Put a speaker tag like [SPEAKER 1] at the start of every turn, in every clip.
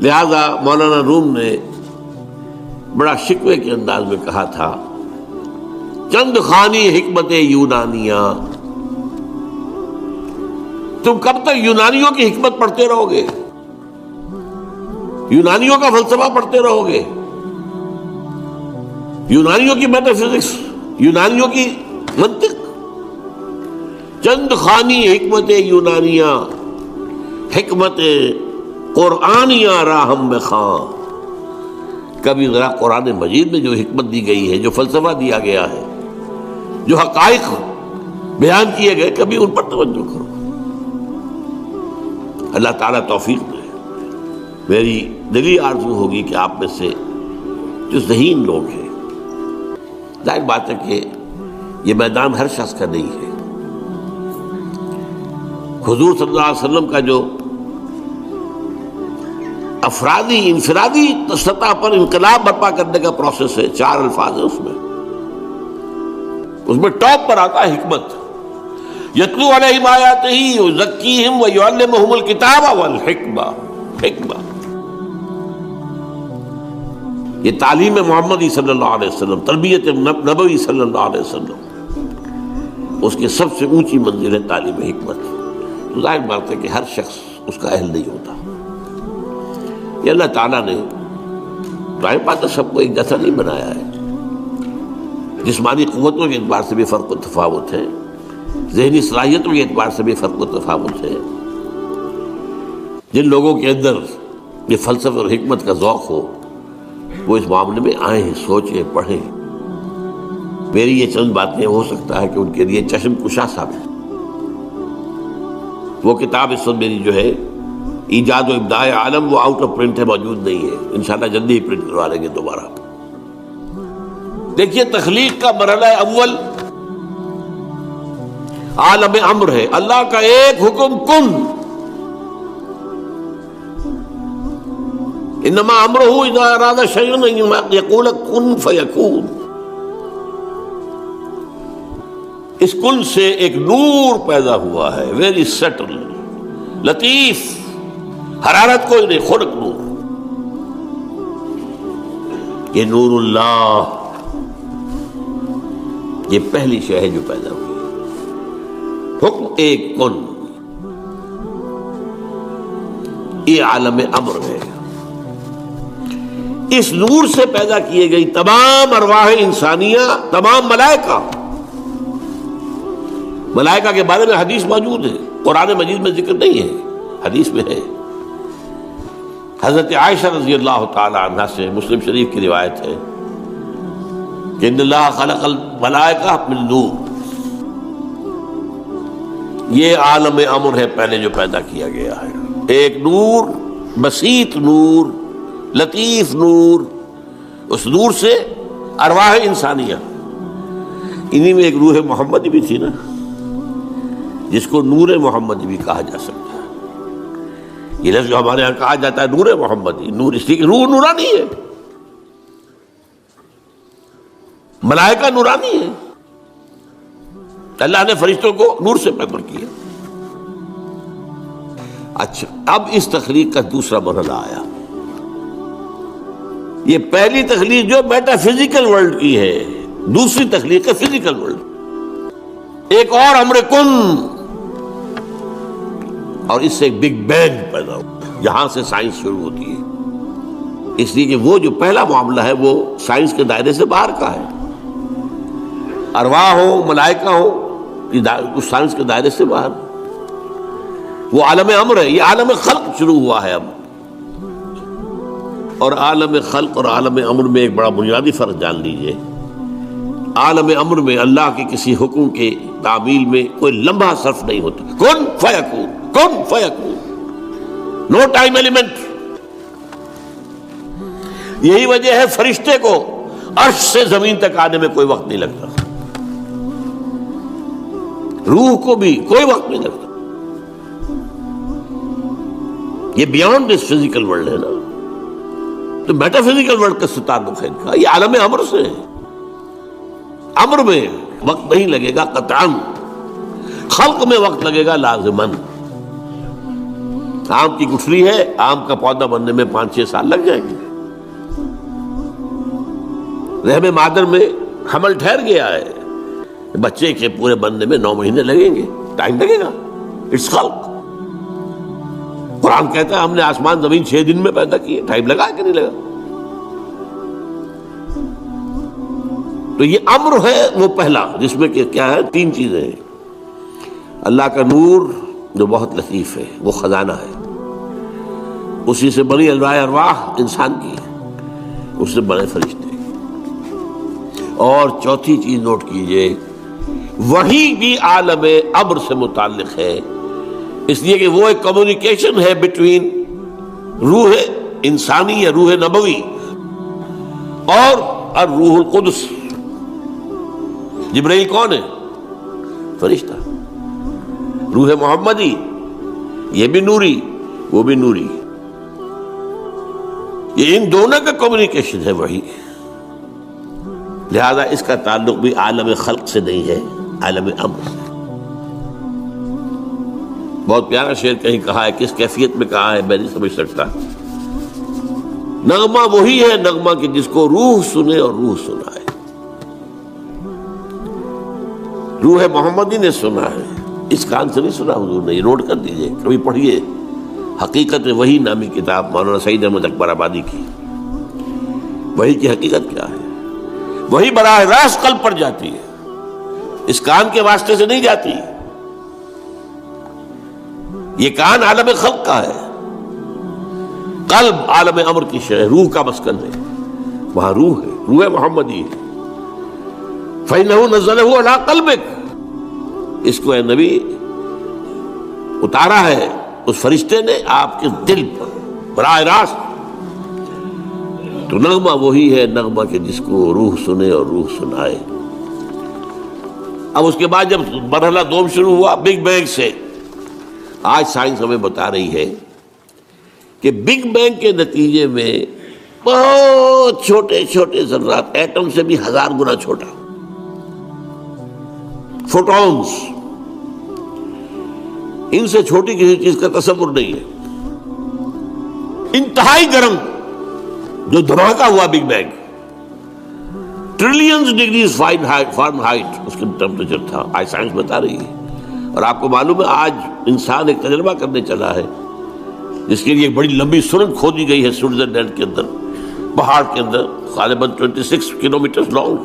[SPEAKER 1] لہذا مولانا روم نے بڑا شکوے کے انداز میں کہا تھا، چند خوانی حکمت یونانیہ، تم کب تک یونانیوں کی حکمت پڑھتے رہو گے، یونانیوں کا فلسفہ پڑھتے رہو گے، یونانیوں کی میٹا فزکس، یونانیوں کی منطق؟ چند خوانی حکمت یونانیہ، حکمت قرآنیہ راہم میں خاں۔ کبھی ذرا قرآن مجید میں جو حکمت دی گئی ہے، جو فلسفہ دیا گیا ہے، جو حقائق بیان کیے گئے، کبھی ان پر توجہ کرو۔ اللہ تعالیٰ توفیق دے۔ میری دلی آرزو ہوگی کہ آپ میں سے جو ذہین لوگ ہیں، ظاہر بات ہے کہ یہ میدان ہر شخص کا نہیں ہے، حضور صلی اللہ علیہ وسلم کا جو افرادی انفرادی سطح پر انقلاب برپا کرنے کا پروسیس ہے، 4 الفاظ ہیں اس میں ٹاپ پر آتا ہے حکمت۔ یتلو علیہم آیاتہ یزکیہم ویعلمہم الکتاب والحکمہ۔ حکمہ یہ تعلیم محمدی صلی اللہ علیہ وسلم، تربیت نبوی صلی اللہ علیہ وسلم، اس کی سب سے اونچی منزل ہے تعلیم حکمت۔ تو ظاہر بات ہے کہ ہر شخص اس کا اہل نہیں ہوتا۔ یہ اللہ تعالیٰ نے ظاہر بات ہے سب کو ایک جیسا نہیں بنایا ہے، جسمانی قوتوں کے اعتبار سے بھی فرق و تفاوت ہے، ذہنی صلاحیتوں کے اعتبار سے بھی فرق و تفاوت ہے۔ جن لوگوں کے اندر یہ فلسفہ اور حکمت کا ذوق ہو وہ اس معاملے میں آئیں، سوچیں، پڑھیں۔ میری یہ چند باتیں ہو سکتا ہے کہ ان کے لیے چشم کشا ثابت۔ وہ کتاب اس وقت میری جو ہے ایجاد و ابداع عالم، وہ آؤٹ آف پرنٹ ہے، موجود نہیں ہے، انشاءاللہ جلدی ہی پرنٹ کروا لیں گے دوبارہ۔ دیکھیے تخلیق کا مرحلہ اول عالم امر ہے، اللہ کا ایک حکم کن، انما امرہ اذا اراد شیئا ان یقول کن فیکون۔ اس کن سے ایک نور پیدا ہوا ہے، ویری سٹل، لطیف، حرارت کوئی نہیں، خلق نور۔ یہ نور اللہ، یہ پہلی شے ہے جو پیدا ہوئی۔ حکم ایک کن، یہ عالم امر ہے۔ اس نور سے پیدا کیے گئی تمام ارواح انسانیہ، تمام ملائکہ۔ ملائکہ کے بارے میں حدیث موجود ہے، قرآن مجید میں ذکر نہیں ہے، حدیث میں ہے۔ حضرت عائشہ رضی اللہ تعالی عنہ سے مسلم شریف کی روایت ہے کہ ان اللہ خلق الملائکہ من نور۔ یہ عالم امر ہے پہلے جو پیدا کیا گیا ہے، ایک نور، بسیط نور، لطیف نور۔ اس نور سے ارواح انسانیہ، انہی میں ایک روح محمدی بھی تھی نا، جس کو نور محمدی بھی کہا جا سکتا ہے۔ یہ لفظ جو ہمارے یہاں کہا جاتا ہے نور محمدی، نور اس لیے کہ روح نورانی ہے، ملائکہ نورانی ہے، اللہ نے فرشتوں کو نور سے پیدا کیا۔ اچھا، اب اس تخلیق کا دوسرا مرحلہ آیا۔ یہ پہلی تخلیق جو میٹا فزیکل ورلڈ کی ہے، دوسری تخلیق ہے فزیکل ورلڈ۔ ایک اور امر کن، اور اس سے ایک بگ بینگ پیدا ہوا، جہاں سے سائنس شروع ہوتی ہے۔ اس لیے کہ وہ جو پہلا معاملہ ہے وہ سائنس کے دائرے سے باہر کا ہے، ارواح ہو، ملائکہ ہو، اس سائنس کے دائرے سے باہر۔ وہ عالم امر ہے، یہ عالم خلق شروع ہوا ہے اب۔ اور عالم خلق اور عالم امر میں ایک بڑا بنیادی فرق جان لیجئے۔ عالم امر میں اللہ کے کسی حکم کے تعمیل میں کوئی لمحہ صرف نہیں ہوتا، کن فیکون، کن فیکون، نو ٹائم ایلیمنٹ۔ یہی وجہ ہے فرشتے کو عرش سے زمین تک آنے میں کوئی وقت نہیں لگتا، روح کو بھی کوئی وقت نہیں لگتا۔ یہ بیانڈ دس فزیکل ورلڈ ہے نا، تو میٹا فزیکل ورلڈ کا تعلق ہے ان کا۔ یہ عالم امر سے ہے، امر میں وقت نہیں لگے گا قطعاً، خلق میں وقت لگے گا لازماً۔ آم کی گٹھلی ہے، آم کا پودا بننے میں 5-6 سال لگ جائیں گے. رحم مادر میں حمل ٹھہر گیا ہے، بچے کے پورے بننے میں 9 مہینے لگیں گے، ٹائم لگے گا. اٹس خلق. قرآن کہتا ہے ہم نے آسمان زمین 6 دن میں پیدا کیے. ٹائم لگا کہ نہیں لگا؟ تو یہ امر ہے وہ پہلا، جس میں کہ کیا ہے 3 چیزیں ہیں. اللہ کا نور جو بہت لطیف ہے، وہ خزانہ ہے، اسی سے بنی ارواح انسان کی، اس سے بنے فرشتے. اور چوتھی چیز نوٹ کیجئے، وہی بھی عالم امر سے متعلق ہے، اس لیے کہ وہ ایک کمیونیکیشن ہے بٹوین روح انسانی یا روح نبوی اور الروح القدس. جبرائیل کون ہے؟ فرشتہ. روح محمدی یہ بھی نوری، وہ بھی نوری. یہ ان دونوں کا کمیونیکیشن ہے وہی. لہذا اس کا تعلق بھی عالم خلق سے نہیں ہے، عالم امر سے. بہت پیارا شعر کہیں کہا ہے، کس کیفیت میں کہا ہے میں نہیں سمجھ سکتا. نغمہ وہی ہے نغمہ کہ جس کو روح سنے اور روح سنائے. روح محمدی نے سنا ہے، اس کان سے نہیں سنا حضور نے. یہ نوٹ کر دیجئے، کبھی پڑھیے حقیقت وہی نامی کتاب مولانا سعید احمد اکبر آبادی کی. وہی کی حقیقت کیا ہے؟ وہی براہ راست قلب پر جاتی ہے، اس کان کے واسطے سے نہیں جاتی. یہ کان عالم خلق کا ہے، قلب عالم امر کی شے، روح کا مسکن ہے. وہاں روح ہے، روح محمدی ہے. فَإِنَّهُ نَزَّلَهُ عَلَىٰ قَلْبِكَ، اس کو اے نبی اتارا ہے اس فرشتے نے آپ کے دل پر براہ راست. تو نغمہ وہی ہے نغمہ کہ جس کو روح سنے اور روح سنائے. اب اس کے بعد جب مرحلہ دوم شروع ہوا بگ بینگ سے، آج سائنس ہمیں بتا رہی ہے کہ بگ بینگ کے نتیجے میں بہت چھوٹے چھوٹے ذرات، ایٹم سے بھی 1000 گنا چھوٹا، فوٹونز، ان سے چھوٹی کسی چیز کا تصور نہیں ہے. انتہائی گرم جو دھماکہ ہوا big bang, trillions degrees Fahrenheit اس کا ٹیمپریچر تھا، آج سائنس بتا رہی ہے. اور آپ کو معلوم ہے آج انسان ایک تجربہ کرنے چلا ہے جس کے لیے ایک بڑی لمبی سرنگ کھودی گئی ہے سوئٹزرلینڈ کے اندر، پہاڑ کے اندر، غالباً 26 کلومیٹر لانگ.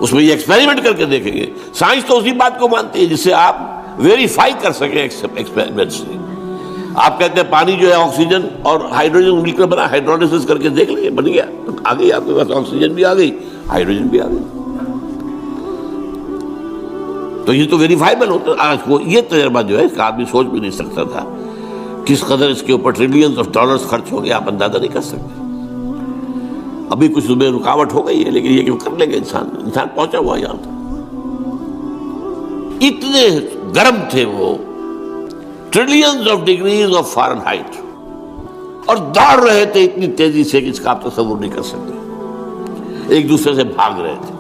[SPEAKER 1] اس میں یہ ایکسپیریمنٹ کر کے دیکھیں گے. سائنس تو اسی بات کو مانتی ہے جس سے آپ ویریفائی کر سکیں ایکسپیریمنٹ سے. آپ کہتے ہیں پانی جو ہے آکسیجن اور ہائیڈروجن مل کر بنا، ہائیڈرولسس کر کے دیکھ لیں، بن گیا، آ گئی آپ کے پاس آکسیجن بھی آ گئی، ہائیڈروجن بھی آ گئی. تو یہ تو ویریفائبل ہوتا ہے. آج کو یہ تجربہ جو ہے اس کا آدمی سوچ بھی نہیں سکتا تھا کس قدر اس کے اوپر ٹریلینز آف ڈالرز خرچ ہو گیا، آپ اندازہ نہیں کر سکتے. ابھی کچھ میں رکاوٹ ہو گئی ہے لیکن یہ کہ کر لے گا انسان پہنچا ہوا یہاں تک. اتنے گرم تھے وہ، trillions of degrees of Fahrenheit, اور دوڑ رہے تھے اتنی تیزی سے کہ اس کا آپ تصور نہیں کر سکتے. ایک دوسرے سے بھاگ رہے تھے.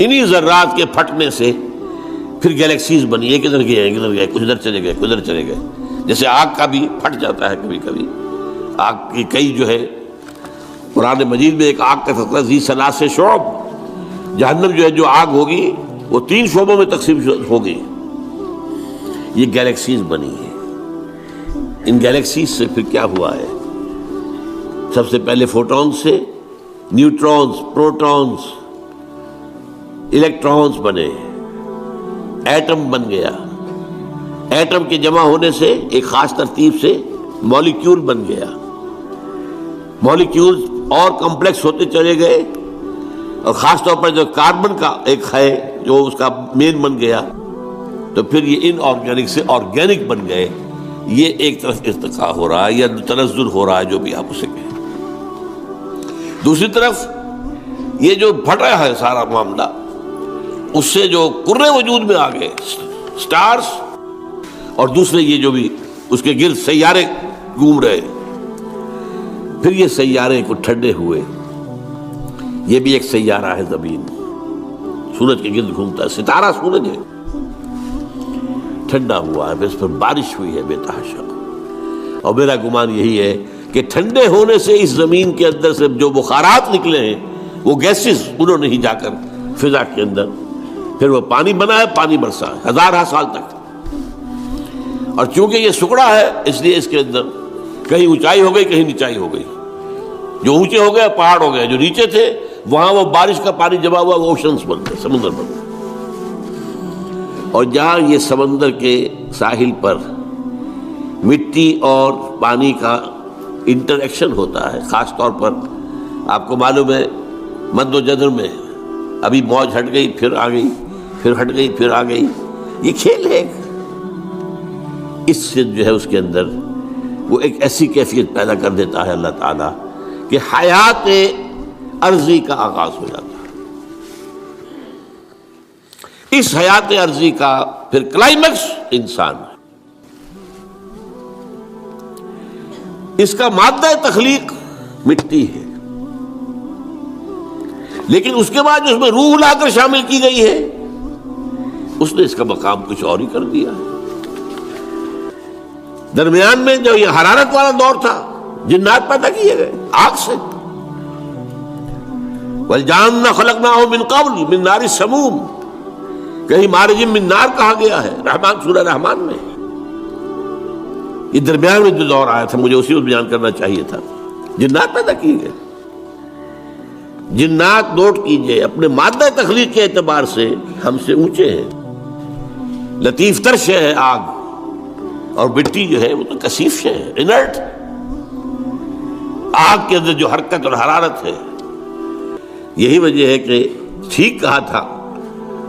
[SPEAKER 1] انہی ذرات کے پھٹنے سے پھر گیلیکسیز بنی، ایک ادھر گئے کچھ ادھر چلے گئے کچھ ادھر چلے گئے. جیسے آگ کا بھی پھٹ جاتا ہے کبھی کبھی. آگ کی کئی جو ہے قرآن مجید میں ایک آگ کا تذکرہ ذی ثلاث شعب، جہنم جو ہے جو آگ ہوگی وہ 3 شعبوں میں تقسیم ہوگی. یہ گیلیکسیز بنی ہے. ان گیلیکسیز سے پھر کیا ہوا ہے؟ سب سے پہلے فوٹونز سے نیوٹرونز، پروٹونز، الیکٹرونز بنے، ایٹم بن گیا. ایٹم کے جمع ہونے سے ایک خاص ترتیب سے مالیکیول بن گیا. مالیکیول اور کمپلیکس ہوتے چلے گئے، اور خاص طور پر جو کاربن کا ایک ہے جو اس کا مین بن گیا، تو پھر یہ ان آرگینک سے آرگینک بن گئے. یہ ایک طرف ارتقاء ہو رہا ہے یا تنزل ہو رہا ہے، جو بھی آپ اسے کہیں. دوسری طرف یہ جو پھٹ رہا ہے سارا معاملہ، اس سے جو کرے وجود میں آ گئے سٹارز، اور دوسرے یہ جو بھی اس کے گرد سیارے گھوم رہے. پھر یہ سیارے کو ٹھنڈے ہوئے. یہ بھی ایک سیارہ ہے زمین، سورج کے گرد گھومتا ہے، ستارہ سورج ہے. ٹھنڈا ہوا ہے، پھر اس پر بارش ہوئی ہے بے تحاشا، اور میرا گمان یہی ہے کہ ٹھنڈے ہونے سے اس زمین کے اندر سے جو بخارات نکلے ہیں وہ گیسز انہوں نے ہی جا کر فضا کے اندر پھر وہ پانی بنا ہے، پانی برسا ہے ہزارہ سال تک، اور چونکہ یہ سکڑا ہے اس لیے اس کے اندر کہیں اونچائی ہو گئی کہیں نیچائی ہو گئی، جو اونچے ہو گئے پہاڑ ہو گئے، جو نیچے تھے وہاں وہ بارش کا پانی جمع ہوا وہ اوشنز بن گئے، سمندر بن گئے، اور جہاں یہ سمندر کے ساحل پر مٹی اور پانی کا انٹریکشن ہوتا ہے، خاص طور پر آپ کو معلوم ہے مد و جزر میں ابھی موج ہٹ گئی پھر آ گئی، پھر ہٹ گئی پھر آ گئی، یہ کھیل ہے، اس سے جو ہے اس کے اندر وہ ایک ایسی کیفیت پیدا کر دیتا ہے اللہ تعالیٰ کہ حیات عرضی کا آغاز ہو جاتا ہے۔ اس حیات عرضی کا پھر کلائمیکس انسان ہے، اس کا مادہ تخلیق مٹی ہے، لیکن اس کے بعد جو اس میں روح لا کر شامل کی گئی ہے اس نے اس کا مقام کچھ اور ہی کر دیا ہے۔ درمیان میں جو یہ حرارت والا دور تھا جنات پیدا کیے گئے آگ سے، وَالْجَانَّ خَلَقْنَاهُ مِنْ قَبْلُ مِنْ نَارِ السَّمُومِ، کہیں مارج من نار کہا گیا ہے رحمان سورہ رحمان میں۔ یہ درمیان میں جو دور آیا تھا مجھے اسی کو بیان کرنا چاہیے تھا۔ جنات پیدا کیے گئے، جنات نوٹ کیجئے اپنے مادہ تخلیق کے اعتبار سے ہم سے اونچے ہیں، لطیف تر شے ہے آگ، اور مٹی جو ہے وہ تو کثیف شے ہے، انرٹ۔ آگ کے اندر جو حرکت اور حرارت ہے، یہی وجہ ہے کہ ٹھیک کہا تھا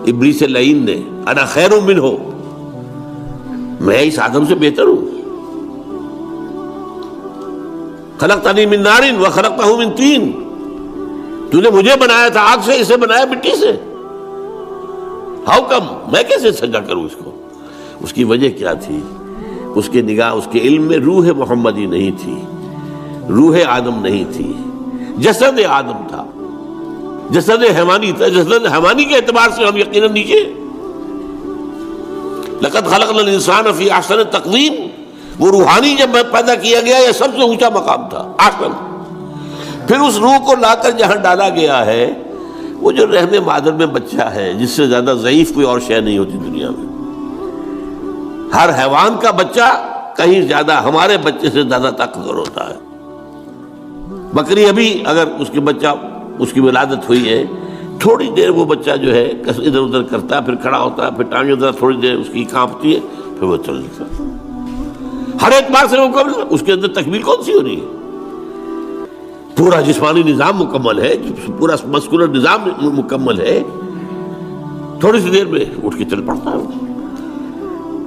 [SPEAKER 1] ابلیس لعین نے، انا خیر منہ، میں اس آدم سے بہتر ہوں، خلقتنی من نار وخلقتہ من طین، تو نے مجھے بنایا تھا آگ سے، اسے بنایا مٹی سے، ہاؤ کم، میں کیسے سجدہ کروں اس کو؟ اس کی وجہ کیا تھی؟ اس کے نگاہ، اس کے علم میں روح محمدی نہیں تھی، روح آدم نہیں تھی، جسد آدم تھا، جسد حیوانی تھا، جسد حیوانی کے اعتبار سے ہم یقیناً نیچے۔ لقد خلقنا الانسان فی احسن تقویم، وہ روحانی جب پیدا کیا گیا یہ سب سے اونچا مقام تھا، احسن۔ پھر اس روح کو لا کر جہاں ڈالا گیا ہے وہ جو رحم مادر میں بچہ ہے، جس سے زیادہ ضعیف کوئی اور شے نہیں ہوتی دنیا میں، ہر حیوان کا بچہ کہیں زیادہ ہمارے بچے سے زیادہ طاقتور ہوتا ہے۔ بکری ابھی اگر اس کے بچہ، اس کی ولادت ہوئی ہے، تھوڑی دیر وہ بچہ جو ہے ادھر ادھر کرتا ہے، پھر کھڑا ہوتا ہے، پھر ٹانگیں ذرا تھوڑی دیر اس کی کانپتی ہے، پھر وہ چل دیتا ہے، ہر اعتبار سے مکمل۔ اس کے اندر تکمیل کون سی ہو رہی ہے؟ پورا جسمانی نظام مکمل ہے، پورا مسکولر نظام مکمل ہے، تھوڑی سی دیر میں اٹھ کے چل پڑتا ہے۔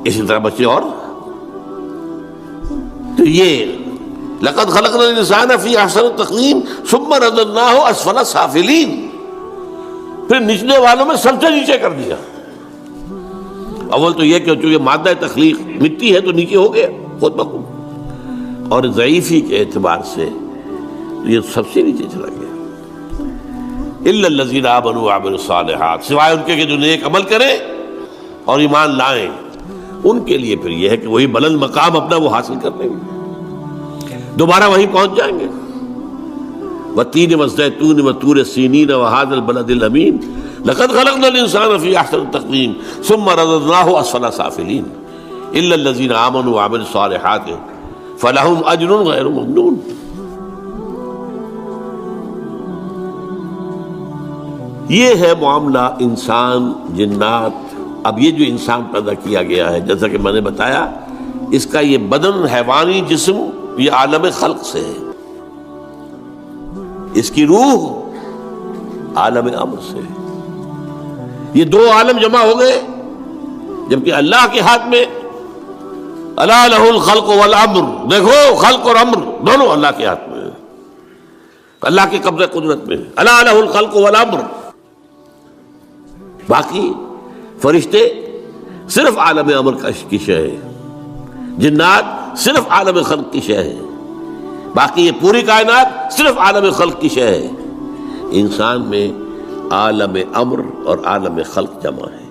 [SPEAKER 1] اسی طرح بچے اور، تو یہ لقد خلقنا الانسان فی احسن تقویم ثم رددناہ اسفل سافلین، پھر نچلے والوں میں سب سے نیچے کر دیا۔ اول تو یہ کہ چونکہ مادہ تخلیق مٹی ہے تو نیچے ہو گیا خود بخود، اور ضعیفی کے اعتبار سے یہ سب سے نیچے چلا گیا۔ الا الذین آمنوا وعملوا الصالحات، سوائے ان کے کہ جو نیک عمل کریں اور ایمان لائیں، ان کے لیے پھر یہ ہے کہ وہی بلند مقام اپنا وہ حاصل کر لیں گے، دوبارہ وہیں پہنچ جائیں گے۔ والتین والزیتون وطور سینین وہذا البلد الامین لقد خلقنا الانسان فی احسن تقویم ثم رددناہ اسفل سافلین الا الذین آمنوا وعملوا الصالحات فلہم اجر غیر ممنون۔ یہ ہے معاملہ انسان جنات۔ اب یہ جو انسان پیدا کیا گیا ہے، جیسا کہ میں نے بتایا، اس کا یہ بدن حیوانی جسم یہ عالم خلق سے ہے، اس کی روح عالم امر سے ہے۔ یہ دو عالم جمع ہو گئے، جبکہ اللہ کے ہاتھ میں الا لہ الخلق والامر، دیکھو خلق اور امر دونوں اللہ کے ہاتھ میں ہے، اللہ کے قبضہ قدرت میں، الا لہ الخلق والامر۔ باقی فرشتے صرف عالم امر کی شے ہے، جنات صرف عالم خلق کی شے ہے، باقی یہ پوری کائنات صرف عالم خلق کی شے ہے۔ انسان میں عالم امر اور عالم خلق جمع ہے۔